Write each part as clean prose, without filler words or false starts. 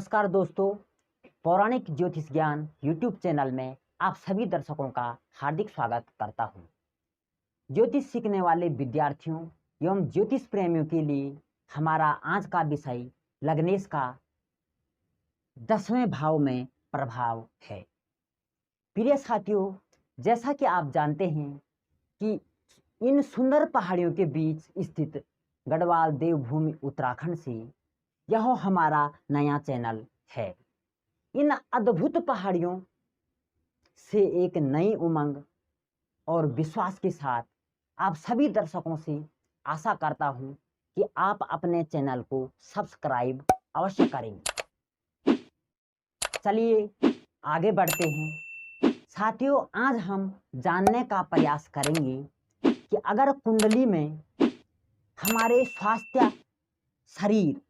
नमस्कार दोस्तों, पौराणिक ज्योतिष ज्ञान यूट्यूब चैनल में आप सभी दर्शकों का हार्दिक स्वागत करता हूं। ज्योतिष सीखने वाले विद्यार्थियों एवं ज्योतिष प्रेमियों के लिए हमारा आज का विषय लग्नेश का 10वें भाव में प्रभाव है। प्रिय साथियों, जैसा कि आप जानते हैं कि इन सुंदर पहाड़ियों के बीच स्थित गढ़वाल देवभूमि उत्तराखंड से यह हमारा नया चैनल है। इन अद्भुत पहाड़ियों से एक नई उमंग और विश्वास के साथ आप सभी दर्शकों से आशा करता हूं कि आप अपने चैनल को सब्सक्राइब अवश्य करेंगे। चलिए आगे बढ़ते हैं। साथियों, आज हम जानने का प्रयास करेंगे कि अगर कुंडली में हमारे स्वास्थ्य शरीर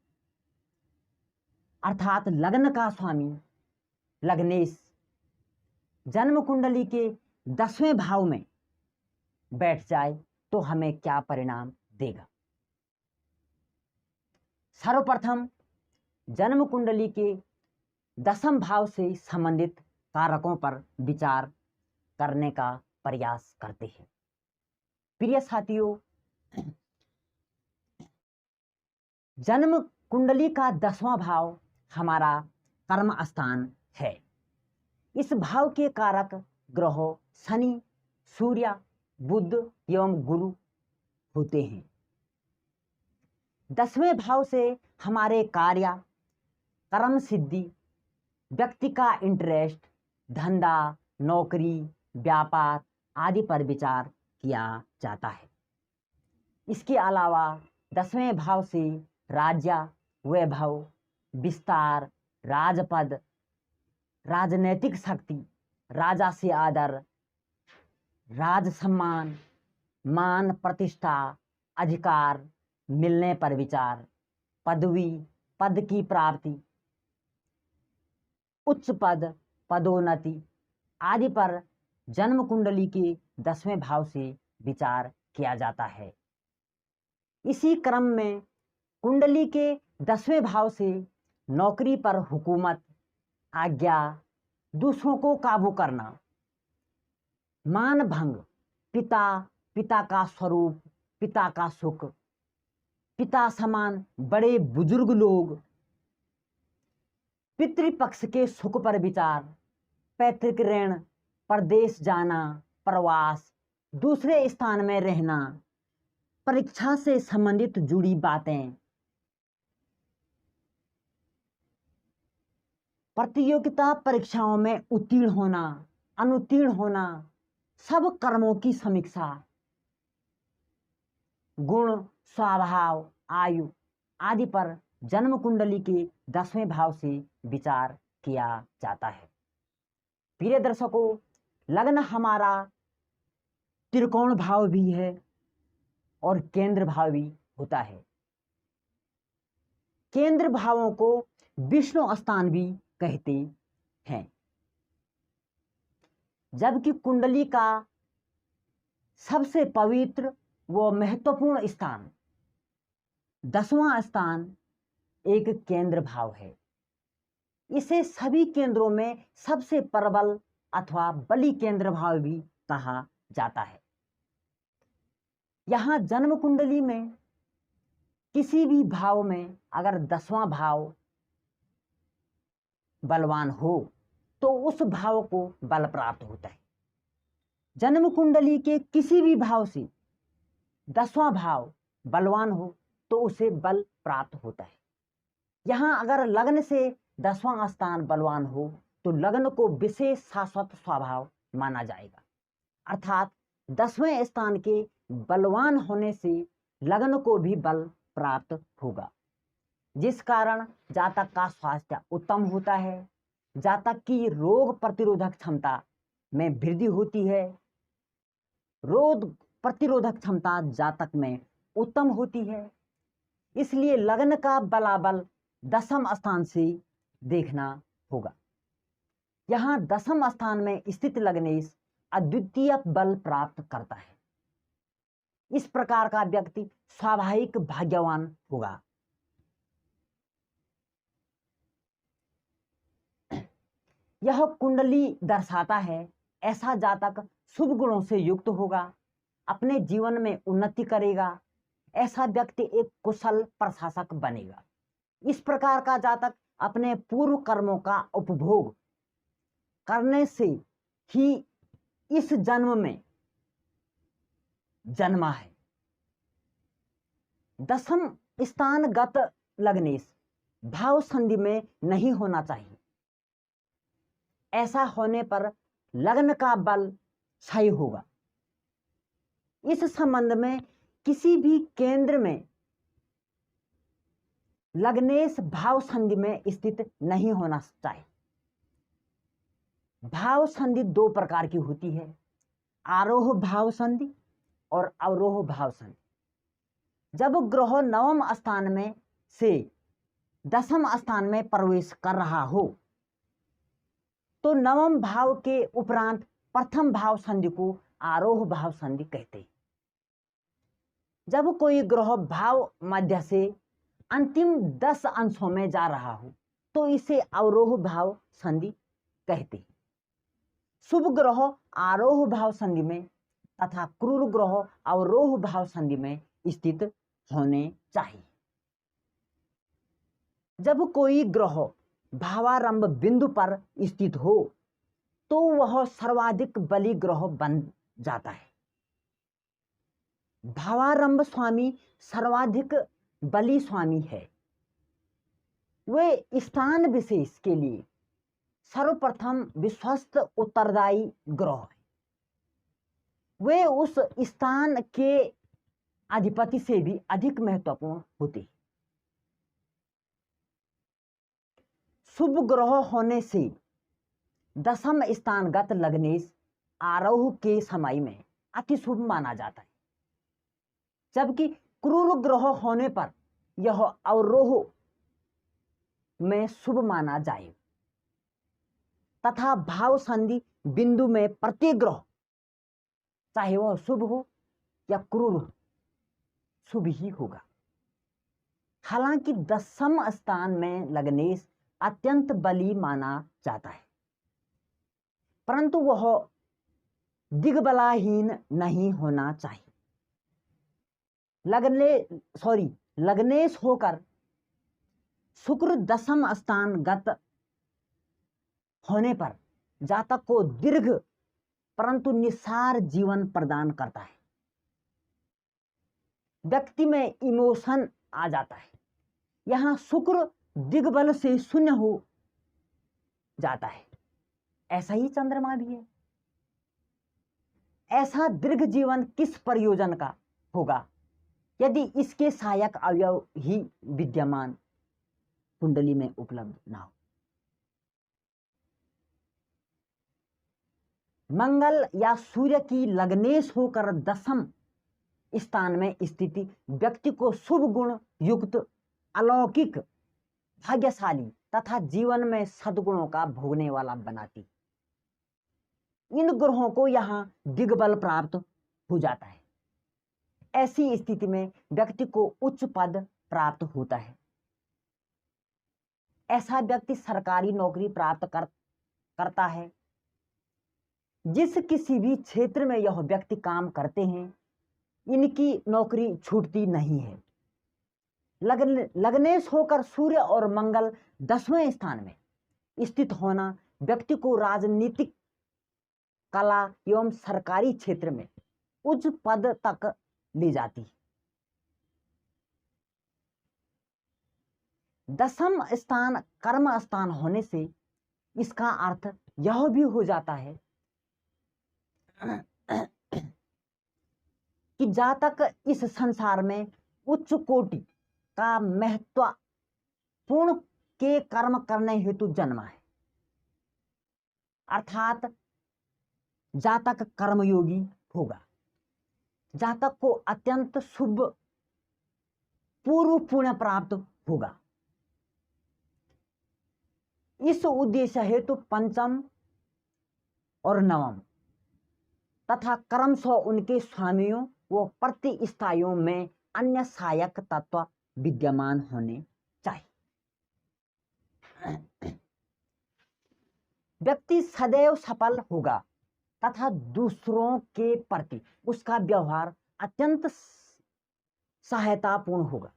अर्थात लग्न का स्वामी लग्नेश जन्म कुंडली के 10वें भाव में बैठ जाए तो हमें क्या परिणाम देगा। सर्वप्रथम जन्म कुंडली के 10वें भाव से संबंधित कारकों पर विचार करने का प्रयास करते हैं। प्रिय साथियों, जन्म कुंडली का 10वां भाव हमारा कर्म स्थान है। इस भाव के कारक ग्रहों शनि, सूर्य, बुध एवं गुरु होते हैं। 10वें भाव से हमारे कार्य, कर्म सिद्धि, व्यक्ति का इंटरेस्ट, धंधा, नौकरी, व्यापार आदि पर विचार किया जाता है। इसके अलावा 10वें भाव से राज्य, वैभव, विस्तार, राजपद, राजनैतिक शक्ति, राजा से आदर, राज सम्मान, मान प्रतिष्ठा, अधिकार मिलने पर विचार, पदवी, पद की प्राप्ति, उच्च पद, पदोन्नति आदि पर जन्म कुंडली के 10वें भाव से विचार किया जाता है। इसी क्रम में कुंडली के 10वें भाव से नौकरी पर हुकूमत, आज्ञा, दूसरों को काबू करना, मान भंग, पिता का स्वरूप, पिता का सुख, पिता समान बड़े बुजुर्ग लोग, पितृपक्ष के सुख पर विचार, पैतृक ऋण, परदेश जाना, प्रवास, दूसरे स्थान में रहना, परीक्षा से संबंधित जुड़ी बातें, प्रतियोगिता परीक्षाओं में उत्तीर्ण होना, अनुत्तीर्ण होना, सब कर्मों की समीक्षा, गुण, स्वभाव, आयु आदि पर जन्म कुंडली के 10वें भाव से विचार किया जाता है। प्रिय दर्शकों, लग्न हमारा त्रिकोण भाव भी है और केंद्र भाव भी होता है। केंद्र भावों को विष्णु स्थान भी कहते हैं, जबकि कुंडली का सबसे पवित्र व महत्वपूर्ण स्थान 10वां स्थान एक केंद्र भाव है। इसे सभी केंद्रों में सबसे प्रबल अथवा बली केंद्र भाव भी कहा जाता है। यहां जन्म कुंडली में किसी भी भाव में अगर 10वां भाव बलवान हो तो उस भाव को बल प्राप्त होता है। जन्म कुंडली के किसी भी भाव से 10वां भाव बलवान हो तो उसे बल प्राप्त होता है। यहां अगर लग्न से 10वां स्थान बलवान हो तो लग्न को विशेष शाश्वत स्वभाव माना जाएगा, अर्थात 10वें स्थान के बलवान होने से लग्न को भी बल प्राप्त होगा, जिस कारण जातक का स्वास्थ्य उत्तम होता है, जातक की रोग प्रतिरोधक क्षमता में वृद्धि होती है, रोग प्रतिरोधक क्षमता जातक में उत्तम होती है। इसलिए लग्न का बलाबल 10वें स्थान से देखना होगा। यहाँ 10वें स्थान में स्थित लग्नेश अद्वितीय बल प्राप्त करता है। इस प्रकार का व्यक्ति स्वाभाविक भाग्यवान होगा। यह कुंडली दर्शाता है ऐसा जातक शुभ गुणों से युक्त होगा, अपने जीवन में उन्नति करेगा, ऐसा व्यक्ति एक कुशल प्रशासक बनेगा। इस प्रकार का जातक अपने पूर्व कर्मों का उपभोग करने से ही इस जन्म में जन्मा है। दसम स्थानगत लग्नेश भाव संधि में नहीं होना चाहिए। ऐसा होने पर लग्न का बल क्षय होगा। इस संबंध में किसी भी केंद्र में लग्नेश भाव संधि में स्थित नहीं होना चाहिए। भाव संधि दो प्रकार की होती है, आरोह भाव संधि और अवरोह भाव संधि। जब ग्रह नवम स्थान में से दसम स्थान में प्रवेश कर रहा हो तो नवम भाव के उपरांत प्रथम भाव संधि को आरोह भाव संधि कहते हैं। जब कोई ग्रह भाव मध्य से अंतिम 10 अंशों में जा रहा हो तो इसे अवरोह भाव संधि कहते हैं। शुभ ग्रह आरोह भाव संधि में तथा क्रूर ग्रह अवरोह भाव संधि में स्थित होने चाहिए। जब कोई ग्रह भावारंभ बिंदु पर स्थित हो तो वह सर्वाधिक बली ग्रह बन जाता है। भावारंभ स्वामी सर्वाधिक बली स्वामी है। वे स्थान विशेष के लिए सर्वप्रथम विश्वस्त उत्तरदायी ग्रह है। वे उस स्थान के अधिपति से भी अधिक महत्वपूर्ण होते हैं। शुभ ग्रह होने से दसम स्थानगत लग्नेश आरोह के समय में अति शुभ माना जाता है, जबकि क्रूर ग्रह होने पर यह अवरोह में शुभ माना जाए तथा भाव संधि बिंदु में प्रत्येक ग्रह चाहे वह शुभ हो या क्रूर हो शुभ ही होगा। हालांकि दसम स्थान में लग्नेश अत्यंत बली माना जाता है, परंतु वह दिग्बलाहीन नहीं होना चाहिए। लग्नेश होकर शुक्र दसम स्थानगत होने पर जातक को दीर्घ परंतु निस्सार जीवन प्रदान करता है। व्यक्ति में इमोशन आ जाता है। यहां शुक्र दिग्बल से शून्य हो जाता है, ऐसा ही चंद्रमा भी है। ऐसा दीर्घ जीवन किस प्रयोजन का होगा यदि इसके सहायक अवयव ही विद्यमान कुंडली में उपलब्ध ना हो। मंगल या सूर्य की लग्नेश होकर दसम स्थान में स्थिति व्यक्ति को शुभ गुण युक्त, अलौकिक, भाग्यशाली तथा जीवन में सद्गुणों का भोगने वाला बनाती। इन ग्रहों को यहां दिग्बल प्राप्त हो जाता है। ऐसी स्थिति में व्यक्ति को उच्च पद प्राप्त होता है। ऐसा व्यक्ति सरकारी नौकरी प्राप्त करता है। जिस किसी भी क्षेत्र में यह व्यक्ति काम करते हैं इनकी नौकरी छूटती नहीं है। लग्नेश होकर सूर्य और मंगल 10वें स्थान में स्थित होना व्यक्ति को राजनीतिक, कला एवं सरकारी क्षेत्र में उच्च पद तक ले जाती है। दसम स्थान कर्म स्थान होने से इसका अर्थ यह भी हो जाता है कि जातक इस संसार में उच्च कोटि का महत्वपूर्ण के कर्म करने हेतु जन्मा है। अर्थात जातक कर्मयोगी होगा। जातक को अत्यंत शुभ पूर्व पुण्य प्राप्त होगा। इस उद्देश्य हेतु पंचम और नवम तथा क्रमशः उनके स्वामियों व प्रतिस्थायों में अन्य सहायक तत्व विद्यमान होने चाहिए। व्यक्ति सदैव सफल होगा तथा दूसरों के प्रति उसका व्यवहार अत्यंत सहायतापूर्ण होगा।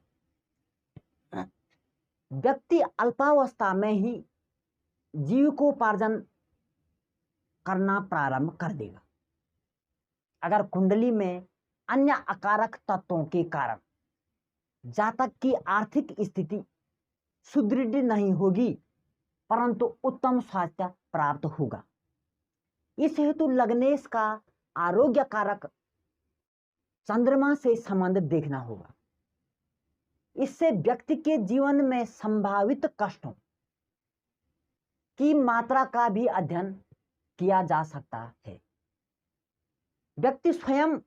व्यक्ति अल्पावस्था में ही जीविकोपार्जन करना प्रारंभ कर देगा। अगर कुंडली में अन्य अकारक तत्वों के कारण जातक की आर्थिक स्थिति सुदृढ़ नहीं होगी, परंतु उत्तम स्वास्थ्य प्राप्त होगा। इस हेतु लग्नेश का आरोग्य कारक चंद्रमा से संबंध देखना होगा। इससे व्यक्ति के जीवन में संभावित कष्टों की मात्रा का भी अध्ययन किया जा सकता है। व्यक्ति स्वयं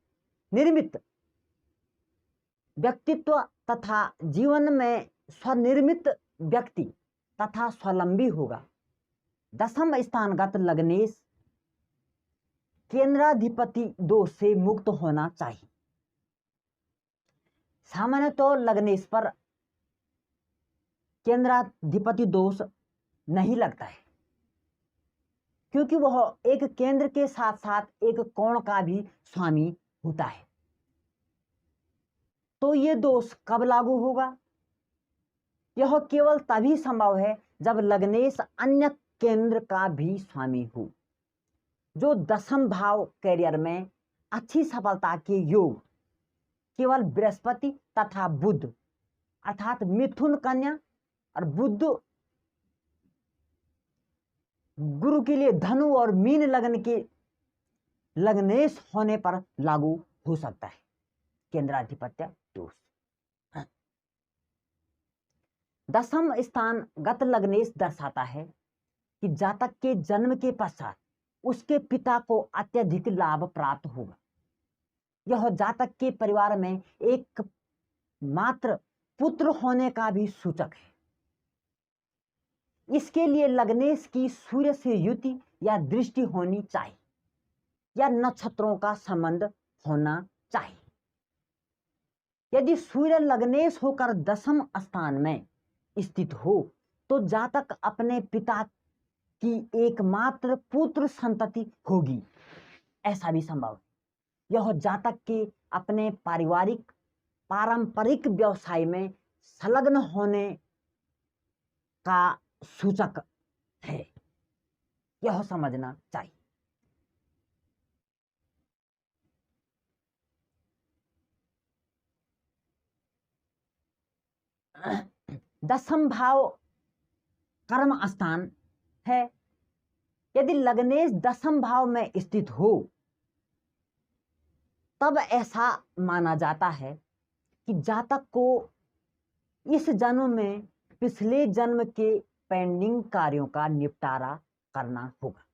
निर्मित व्यक्तित्व तथा जीवन में स्वनिर्मित व्यक्ति तथा स्वावलंबी होगा। दशम स्थानगत लग्नेश केंद्राधिपति दोष से मुक्त होना चाहिए। सामान्यतः लग्नेश पर केंद्राधिपति दोष नहीं लगता है, क्योंकि वह एक केंद्र के साथ साथ एक कोण का भी स्वामी होता है। तो ये दोष कब लागू होगा? यह केवल तभी संभव है जब लग्नेश अन्य केंद्र का भी स्वामी हो। जो दशम भाव कैरियर में अच्छी सफलता के योग केवल बृहस्पति तथा बुध अर्थात मिथुन कन्या और बुध गुरु के लिए धनु और मीन लग्न के लग्नेश होने पर लागू हो सकता है केंद्राधिपत्य दोष। दशम स्थान गत लग्नेश दर्शाता है कि जातक के जन्म के पश्चात उसके पिता को अत्यधिक लाभ प्राप्त होगा। यह जातक के परिवार में एक मात्र पुत्र होने का भी सूचक है। इसके लिए लग्नेश की सूर्य से युति या दृष्टि होनी चाहिए या नक्षत्रों का संबंध होना चाहिए। यदि सूर्य लग्नेश होकर दशम स्थान में स्थित हो तो जातक अपने पिता की एकमात्र पुत्र संतति होगी, ऐसा भी संभव है। यह जातक के अपने पारंपरिक व्यवसाय में संलग्न होने का सूचक है, यह समझना चाहिए। दशम भाव कर्म स्थान है। यदि लग्नेश दशम भाव में स्थित हो तब ऐसा माना जाता है कि जातक को इस जन्म में पिछले जन्म के पेंडिंग कार्यों का निपटारा करना होगा।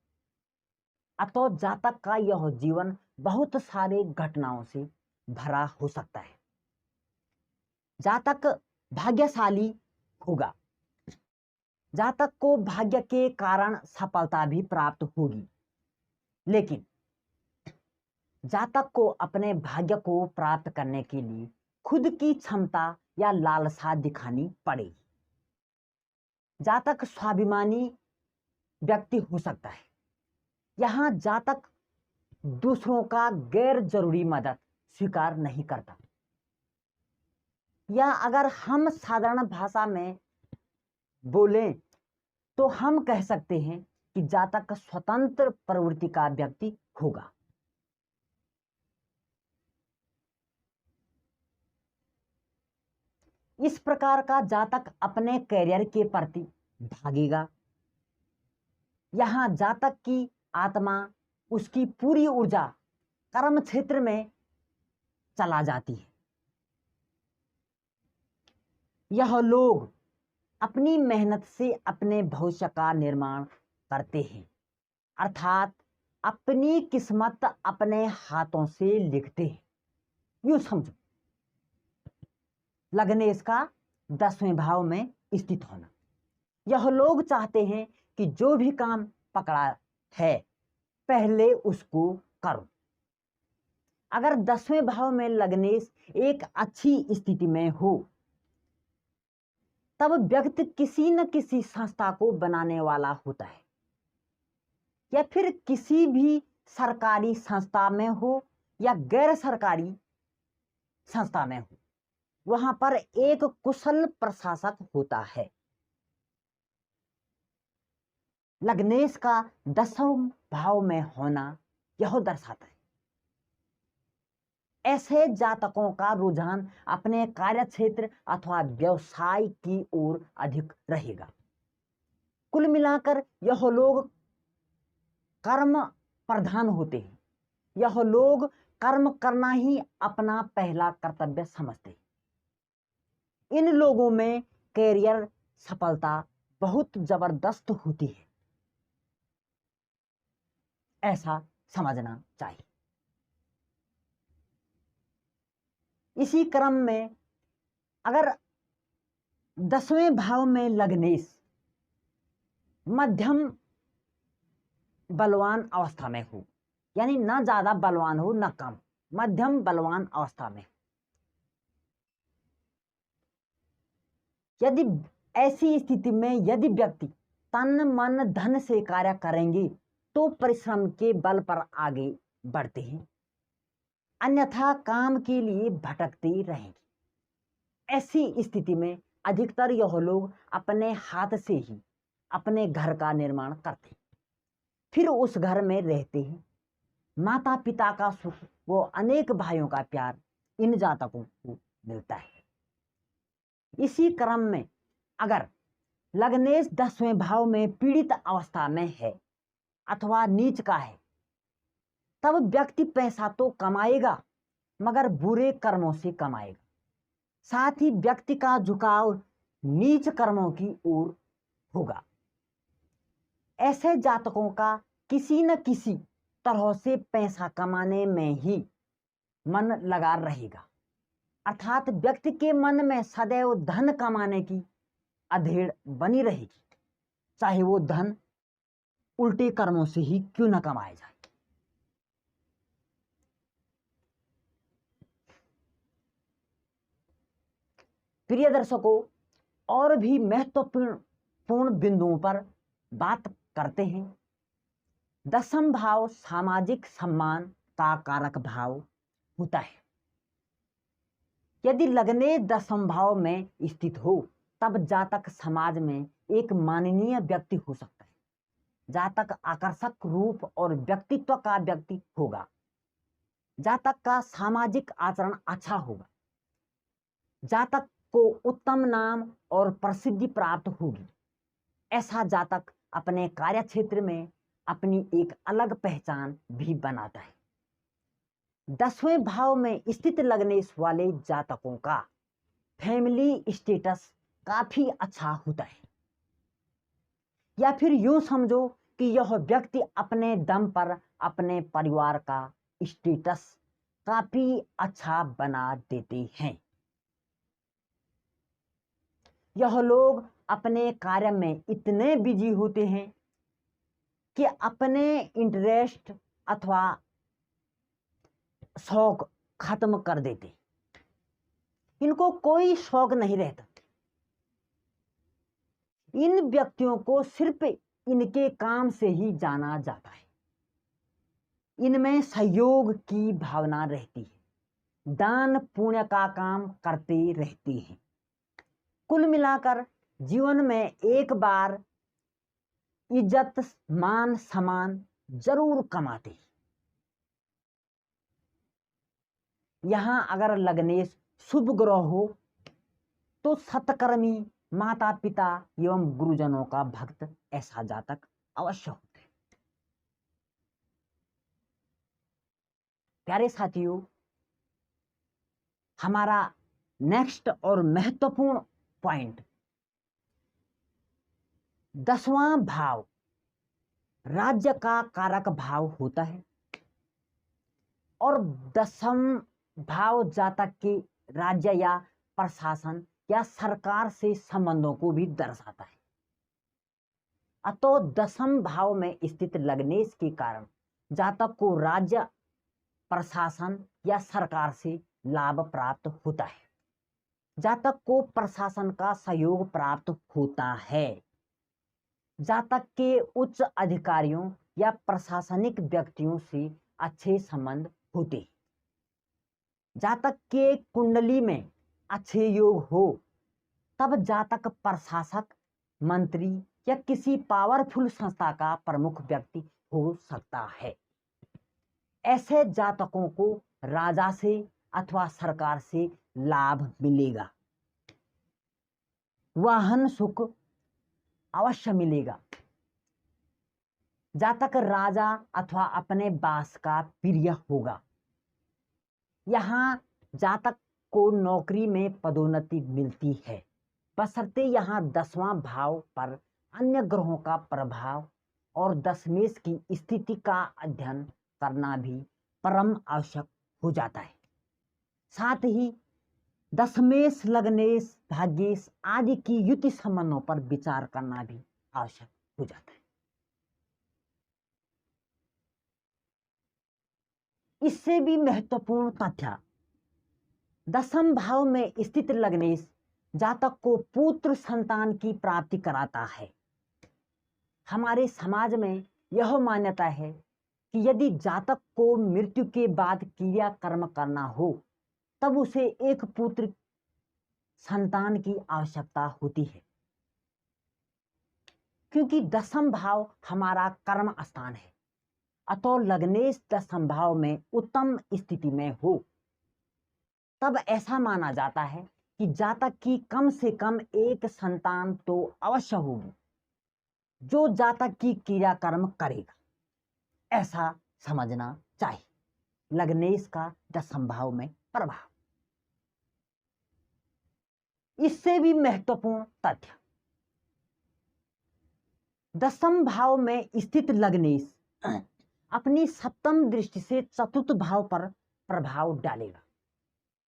अतः जातक का यह जीवन बहुत सारे घटनाओं से भरा हो सकता है। जातक भाग्यशाली होगा। जातक को भाग्य के कारण सफलता भी प्राप्त होगी, लेकिन जातक को अपने भाग्य को प्राप्त करने के लिए खुद की क्षमता या लालसा दिखानी पड़ेगी। जातक स्वाभिमानी व्यक्ति हो सकता है। यहां जातक दूसरों का गैर जरूरी मदद स्वीकार नहीं करता, या अगर हम साधारण भाषा में बोलें तो हम कह सकते हैं कि जातक स्वतंत्र प्रवृत्ति का व्यक्ति होगा। इस प्रकार का जातक अपने कैरियर के प्रति भागेगा। यहां जातक की आत्मा उसकी पूरी ऊर्जा कर्म क्षेत्र में चला जाती है। यह लोग अपनी मेहनत से अपने भविष्य का निर्माण करते हैं, अर्थात अपनी किस्मत अपने हाथों से लिखते हैं। यूं समझो, लग्नेश का 10वें भाव में स्थित होना। यह लोग चाहते हैं कि जो भी काम पकड़ा है पहले उसको करो। अगर 10वें भाव में लग्नेश एक अच्छी स्थिति में हो तब व्यक्ति किसी न किसी संस्था को बनाने वाला होता है। या फिर किसी भी सरकारी संस्था में हो या गैर सरकारी संस्था में हो, वहां पर एक कुशल प्रशासक होता है। लग्नेश का 10वें भाव में होना यह दर्शाता है ऐसे जातकों का रुझान अपने कार्यक्षेत्र अथवा व्यवसाय की ओर अधिक रहेगा। कुल मिलाकर यह लोग कर्म प्रधान होते हैं। यह लोग कर्म करना ही अपना पहला कर्तव्य समझते हैं। इन लोगों में कैरियर सफलता बहुत जबरदस्त होती है, ऐसा समझना चाहिए। इसी क्रम में अगर 10वें भाव में लग्नेश मध्यम बलवान अवस्था में हो, यानी ना ज्यादा बलवान हो ना कम, मध्यम बलवान अवस्था में, यदि ऐसी स्थिति में यदि व्यक्ति तन मन धन से कार्य करेंगे तो परिश्रम के बल पर आगे बढ़ते हैं, अन्यथा काम के लिए भटकते रहेंगे। ऐसी स्थिति में अधिकतर यह लोग अपने हाथ से ही अपने घर का निर्माण करते हैं, फिर उस घर में रहते हैं। माता पिता का सुख वो अनेक भाइयों का प्यार इन जातकों को मिलता है। इसी क्रम में अगर लग्नेश 10वें भाव में पीड़ित अवस्था में है अथवा नीच का है, तब व्यक्ति पैसा तो कमाएगा मगर बुरे कर्मों से कमाएगा। साथ ही व्यक्ति का झुकाव नीच कर्मों की ओर होगा। ऐसे जातकों का किसी न किसी तरह से पैसा कमाने में ही मन लगा रहेगा, अर्थात व्यक्ति के मन में सदैव धन कमाने की अधेड़ बनी रहेगी, चाहे वो धन उल्टे कर्मों से ही क्यों न कमाया जाए। प्रिय दर्शकों, और भी महत्वपूर्ण बिंदुओं पर बात करते हैं। 10वां भाव सामाजिक सम्मान का कारक भाव होता है। यदि लग्नेश 10वें भाव में स्थित हो तब जातक समाज में एक माननीय व्यक्ति हो सकता है। जातक आकर्षक रूप और व्यक्तित्व का व्यक्ति होगा। जातक का सामाजिक आचरण अच्छा होगा। जातक को उत्तम नाम और प्रसिद्धि प्राप्त होगी। ऐसा जातक अपने कार्य क्षेत्र में अपनी एक अलग पहचान भी बनाता है। 10वें भाव में स्थित लग्नेश वाले जातकों का फैमिली स्टेटस काफी अच्छा होता है, या फिर यूं समझो कि यह व्यक्ति अपने दम पर अपने परिवार का स्टेटस काफी अच्छा बना देते हैं। यह लोग अपने कार्य में इतने बिजी होते हैं कि अपने इंटरेस्ट अथवा शौक खत्म कर देते। इनको कोई शौक नहीं रहता। इन व्यक्तियों को सिर्फ इनके काम से ही जाना जाता है। इनमें सहयोग की भावना रहती है, दान पुण्य का काम करते रहते हैं। कुल मिलाकर जीवन में एक बार इज्जत मान सम्मान जरूर कमाते हैं। यहां अगर लग्नेश शुभ ग्रह हो तो सत्कर्मी, माता पिता एवं गुरुजनों का भक्त ऐसा जातक अवश्य होते हैं। प्यारे साथियों, हमारा नेक्स्ट और महत्वपूर्ण पॉइंट 10वां भाव राज्य का कारक भाव होता है और 10वां भाव जातक के राज्य या प्रशासन या सरकार से संबंधों को भी दर्शाता है। अतः 10वां भाव में स्थित लग्नेश के कारण जातक को राज्य, प्रशासन या सरकार से लाभ प्राप्त होता है। जातक को प्रशासन का सहयोग प्राप्त होता है। जातक के उच्च अधिकारियों या प्रशासनिक व्यक्तियों से अच्छे संबंध होते हैं। जातक के कुंडली में अच्छे योग हो तब जातक प्रशासक, मंत्री या किसी पावरफुल संस्था का प्रमुख व्यक्ति हो सकता है। ऐसे जातकों को राजा से अथवा सरकार से लाभ मिलेगा, वाहन सुख अवश्य मिलेगा। जातक राजा अथवा अपने बास का प्रिय होगा। यहाँ जातक को नौकरी में पदोन्नति मिलती है, बशर्ते यहाँ 10वां भाव पर अन्य ग्रहों का प्रभाव और दशमेश की स्थिति का अध्ययन करना भी परम आवश्यक हो जाता है। साथ ही दशमेश, लग्नेश, भाग्येश आदि की युति संबंधों पर विचार करना भी आवश्यक हो जाता है। इससे भी महत्वपूर्ण तथ्य, 10वें भाव में स्थित लग्नेश जातक को पुत्र संतान की प्राप्ति कराता है। हमारे समाज में यह मान्यता है कि यदि जातक को मृत्यु के बाद क्रिया कर्म करना हो तब उसे एक पुत्र संतान की आवश्यकता होती है, क्योंकि 10वां भाव हमारा कर्म स्थान है। अतः लग्नेश 10वें भाव में उत्तम स्थिति में हो तब ऐसा माना जाता है कि जातक की कम से कम एक संतान तो अवश्य होगी जो जातक की क्रिया कर्म करेगा, ऐसा समझना चाहिए। लग्नेश का 10वें भाव में प्रभाव। इससे भी महत्वपूर्ण तथ्य, 10वें भाव में स्थित लग्नेश अपनी 7वीं दृष्टि से 4th भाव पर प्रभाव डालेगा।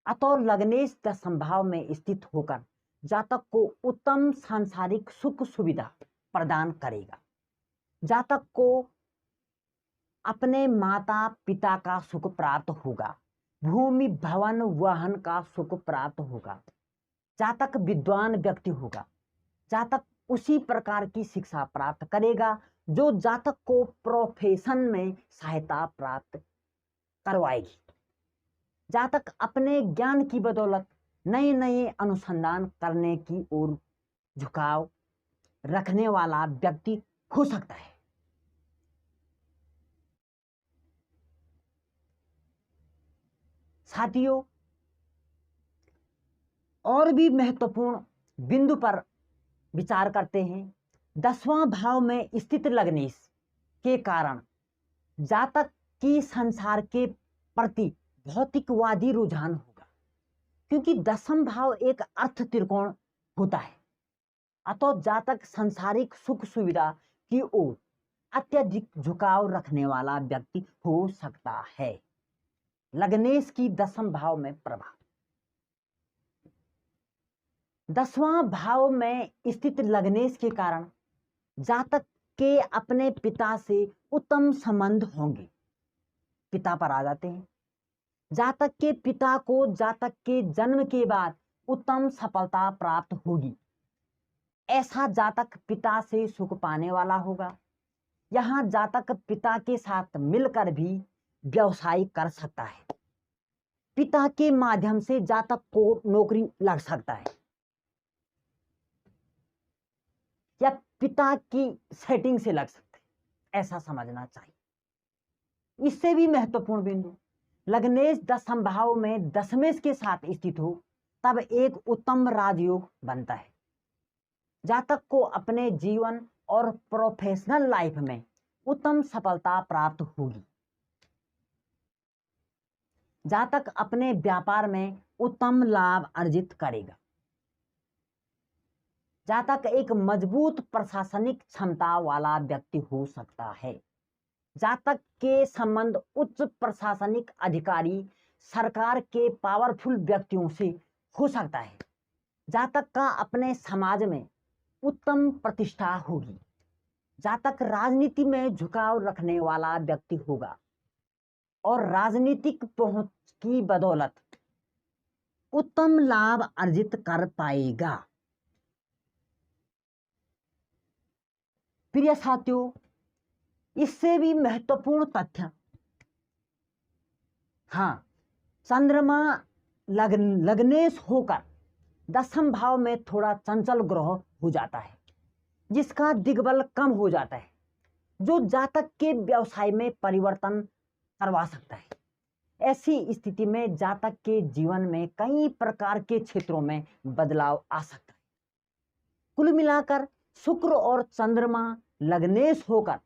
अतः लग्नेश 10वें भाव में स्थित होकर जातक को उत्तम सांसारिक सुख सुविधा प्रदान करेगा। जातक को अपने माता पिता का सुख प्राप्त होगा, भूमि भवन वाहन का सुख प्राप्त होगा। जातक विद्वान व्यक्ति होगा। जातक उसी प्रकार की शिक्षा प्राप्त करेगा जो जातक को प्रोफेशन में सहायता प्राप्त करवाएगी। जातक अपने ज्ञान की बदौलत नए नए अनुसंधान करने की ओर झुकाव रखने वाला व्यक्ति हो सकता है। साथियों, और भी महत्वपूर्ण बिंदु पर विचार करते हैं। 10वां भाव में स्थित लग्नेश के कारण जातक की संसार के प्रति भौतिकवादी रुझान होगा, क्योंकि 10वां भाव एक अर्थ त्रिकोण होता है। अतः जातक सांसारिक सुख सुविधा की ओर अत्यधिक झुकाव रखने वाला व्यक्ति हो सकता है। लग्नेश की 10वें भाव में प्रभाव। 10वां भाव में स्थित लग्नेश के कारण जातक के अपने पिता से उत्तम संबंध होंगे। पिता पर आ जाते हैं। जातक के पिता को जातक के जन्म के बाद उत्तम सफलता प्राप्त होगी। ऐसा जातक पिता से सुख पाने वाला होगा। यहाँ जातक पिता के साथ मिलकर भी व्यवसाय कर सकता है। पिता के माध्यम से जातक को नौकरी लग सकता है या पिता की सेटिंग से लग सकते हैं, ऐसा समझना चाहिए। इससे भी महत्वपूर्ण बिंदु, लग्नेश 10वें भाव में दशमेश के साथ स्थित हो तब एक उत्तम राजयोग बनता है। जातक को अपने जीवन और प्रोफेशनल लाइफ में उत्तम सफलता प्राप्त होगी। जातक अपने व्यापार में उत्तम लाभ अर्जित करेगा। जातक एक मजबूत प्रशासनिक क्षमता वाला व्यक्ति हो सकता है। जातक के संबंध उच्च प्रशासनिक अधिकारी, सरकार के पावरफुल व्यक्तियों से हो सकता है। जातक का अपने समाज में उत्तम प्रतिष्ठा होगी। जातक राजनीति में झुकाव रखने वाला व्यक्ति होगा और राजनीतिक पहुंच की बदौलत उत्तम लाभ अर्जित कर पाएगा। प्रिय साथियों, इससे भी महत्वपूर्ण तथ्य, हाँ, चंद्रमा लग्नेश होकर दसम भाव में थोड़ा चंचल ग्रह हो जाता है, जिसका दिग्बल कम हो जाता है, जो जातक के व्यवसाय में परिवर्तन करवा सकता है। ऐसी स्थिति में जातक के जीवन में कई प्रकार के क्षेत्रों में बदलाव आ सकता है। कुल मिलाकर शुक्र और चंद्रमा लग्नेश होकर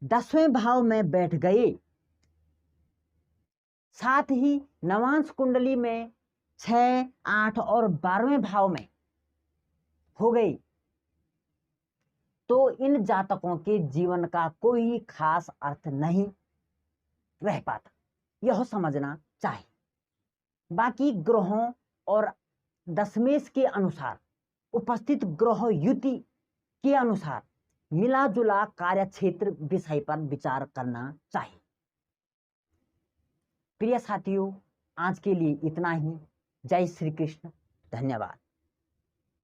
10वें भाव में बैठ गए, साथ ही नवांश कुंडली में 6, 8 और 12वें भाव में हो गई, तो इन जातकों के जीवन का कोई खास अर्थ नहीं रह पाता, यह समझना चाहिए। बाकी ग्रहों और दशमेश के अनुसार, उपस्थित ग्रह युति के अनुसार मिला जुला कार्यक्षेत्र विषय पर विचार करना चाहिए। प्रिय साथियों, आज के लिए इतना ही। जय श्री कृष्ण, धन्यवाद।